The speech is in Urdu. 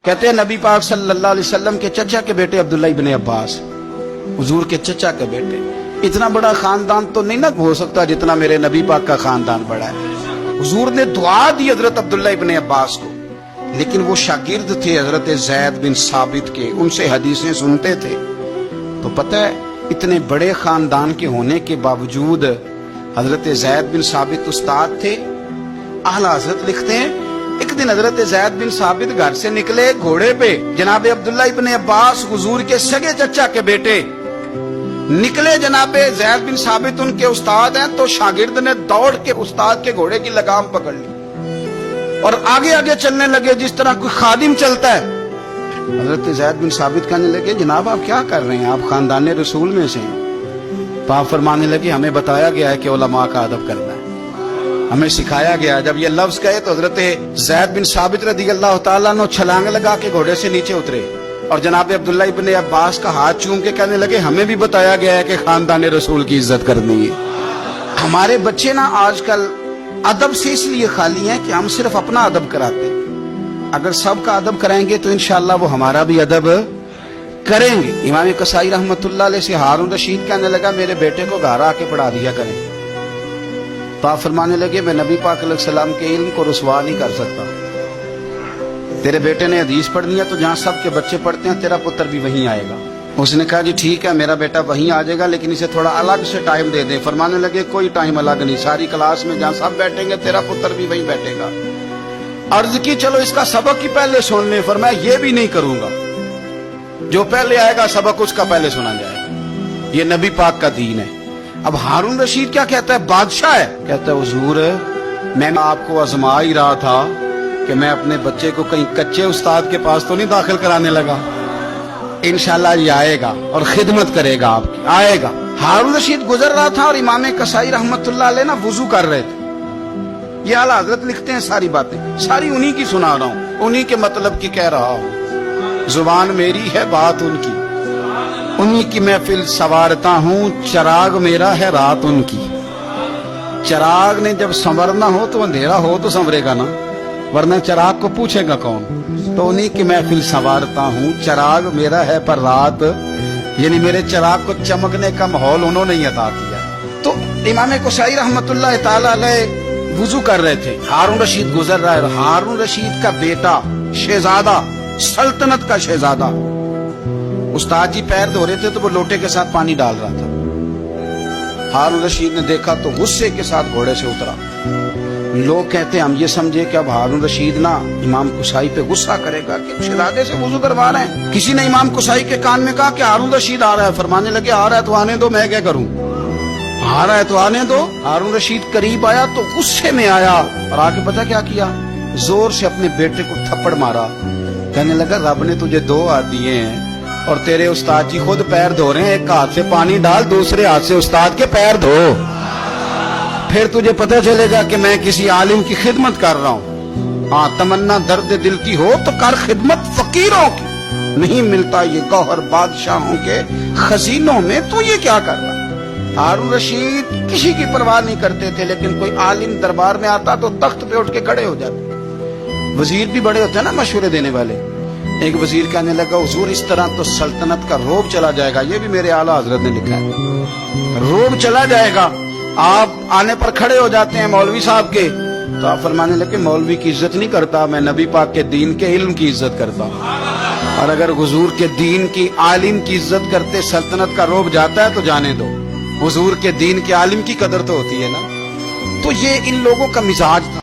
کہتے ہیں نبی پاک صلی اللہ علیہ وسلم کے چچا کے بیٹے عبداللہ ابن عباس، حضور کے چچا کے بیٹے، اتنا بڑا خاندان تو نہیں نہ ہو سکتا جتنا میرے نبی پاک کا خاندان بڑا ہے۔ حضور نے دعا دی حضرت عبداللہ ابن عباس کو، لیکن وہ شاگرد تھے حضرت زید بن ثابت کے، ان سے حدیثیں سنتے تھے۔ تو پتہ ہے اتنے بڑے خاندان کے ہونے کے باوجود حضرت زید بن ثابت استاد تھے۔ اعلیٰ حضرت لکھتے ہیں ایک دن حضرت زید بن ثابت گھر سے نکلے گھوڑے پہ، جناب عبداللہ ابن عباس حضور کے سگے چچا کے بیٹے نکلے، جناب زید بن ثابت ان کے استاد ہیں، تو شاگرد نے دوڑ کے استاد کے گھوڑے کی لگام پکڑ لی اور آگے آگے چلنے لگے جس طرح کوئی خادم چلتا ہے۔ حضرت زید بن ثابت کہنے لگے جناب آپ کیا کر رہے ہیں، آپ خاندان رسول میں سے ہیں۔ تو آپ فرمانے لگے ہمیں بتایا گیا ہے کہ علماء کا ادب کرنا ہے، ہمیں سکھایا گیا۔ جب یہ لفظ کہے تو حضرت زید بن ثابت رضی اللہ تعالیٰ عنہ چھلانگ لگا کے گھوڑے سے نیچے اترے اور جناب عبداللہ ابن عباس کا ہاتھ چوم کے کہنے لگے ہمیں بھی بتایا گیا ہے کہ خاندان رسول کی عزت کرنی ہے۔ ہمارے بچے نا آج کل ادب سے اس لیے خالی ہیں کہ ہم صرف اپنا ادب کراتے ہیں، اگر سب کا ادب کرائیں گے تو انشاءاللہ وہ ہمارا بھی ادب کریں گے۔ امام قصائی رحمۃ اللہ علیہ سے ہارون رشید کہنے لگا میرے بیٹے کو گھر آ کے پڑھا دیا کریں۔ تو آپ فرمانے لگے میں نبی پاک علیہ السلام کے علم کو رسوا نہیں کر سکتا، تیرے بیٹے نے حدیث پڑھنی ہے تو جہاں سب کے بچے پڑھتے ہیں تیرا پتر بھی وہیں آئے گا۔ اس نے کہا جی ٹھیک ہے میرا بیٹا وہیں آ جائے گا، لیکن اسے تھوڑا الگ سے ٹائم دے دیں۔ فرمانے لگے کوئی ٹائم الگ نہیں، ساری کلاس میں جہاں سب بیٹھیں گے تیرا پتر بھی وہیں بیٹھے گا۔ عرض کی چلو اس کا سبق ہی پہلے سن لیں، فرمایا یہ بھی نہیں کروں گا، جو پہلے آئے گا سبق اس کا پہلے سنا جائے گا، یہ نبی پاک کا دین ہے۔ اب ہارون رشید کیا کہتا ہے، بادشاہ ہے، کہتا ہے حضور میں آپ کو آزما ہی رہا تھا کہ میں اپنے بچے کو کہیں کچے استاد کے پاس تو نہیں داخل کرانے لگا، انشاءاللہ یہ آئے گا اور خدمت کرے گا آپ کی، آئے گا۔ ہارون رشید گزر رہا تھا اور امام قصائی رحمت اللہ علیہ نا وضو کر رہے تھے۔ یہ اعلیٰ حضرت لکھتے ہیں ساری باتیں ساری انہی کی سنا رہا ہوں، انہی کے مطلب کی کہہ رہا ہوں، زبان میری ہے بات ان کی، انہی کی محفل سنوارتا ہوں، چراغ میرا ہے رات ان کی۔ چراغ نے جب سنورنا ہو تو اندھیرا ہو تو سنورے گا نا، ورنہ چراغ کو پوچھے گا کون؟ تو انہی کی محفل سنوارتا ہوں، چراغ میرا ہے پر رات، یعنی میرے چراغ کو چمکنے کا ماحول انہوں نے ہی عطا کیا۔ تو امام قصائی رحمت اللہ تعالی علیہ وضو کر رہے تھے، ہارون رشید گزر رہا ہے، ہارون رشید کا بیٹا شہزادہ، سلطنت کا شہزادہ، استاد جی پیر دھو رہے تھے تو وہ لوٹے کے ساتھ پانی ڈال رہا تھا۔ ہارون رشید نے دیکھا تو غصے کے ساتھ گھوڑے سے اترا۔ لوگ کہتے ہیں ہم یہ سمجھے کہ اب ہارون رشید نا امام قصائی پہ غصہ کرے گا کہ شہزادے سے وضو کروا رہے ہیں۔ کسی نے امام قصائی کے کان میں کہا کہ ہارون رشید آ رہا ہے، فرمانے لگے آ رہا ہے تو آنے دو، میں کیا کروں، آ رہا ہے تو آنے دو۔ ہارون رشید قریب آیا تو غصے میں آیا اور آ کے پتہ کیا کیا، زور سے اپنے بیٹے کو تھپڑ مارا، کہنے لگا رب نے تجھے دو ہاتھ دیے ہیں اور تیرے استاد جی خود پیر دھو رہے ہیں، ایک ہاتھ سے پانی ڈال دوسرے ہاتھ سے استاد کے پیر دھو، پھر تجھے پتہ چلے گا کہ میں کسی عالم کی خدمت کر رہا ہوں۔ ہاں تمنا درد دل کی ہو تو کر خدمت فقیروں کی، نہیں ملتا یہ گوہر بادشاہوں کے خزینوں میں، تو یہ کیا کر رہا ہے۔ ہارون رشید کسی کی پرواہ نہیں کرتے تھے، لیکن کوئی عالم دربار میں آتا تو تخت پہ اٹھ کے کھڑے ہو جاتے۔ وزیر بھی بڑے ہوتے ہیں نا مشورے دینے والے۔ ایک وزیر کہنے لگا حضور اس طرح تو سلطنت کا روب چلا جائے گا، یہ بھی میرے اعلیٰ حضرت نے لکھا ہے، روب چلا جائے گا۔ آپ آنے پر کھڑے ہو جاتے ہیں مولوی صاحب کے، تو آپ فرمانے لگے مولوی کی عزت نہیں کرتا، میں نبی پاک کے دین کے علم کی عزت کرتا ہوں، اور اگر حضور کے دین کی عالم کی عزت کرتے سلطنت کا روب جاتا ہے تو جانے دو، حضور کے دین کے عالم کی قدر تو ہوتی ہے نا۔ تو یہ ان لوگوں کا مزاج تھا۔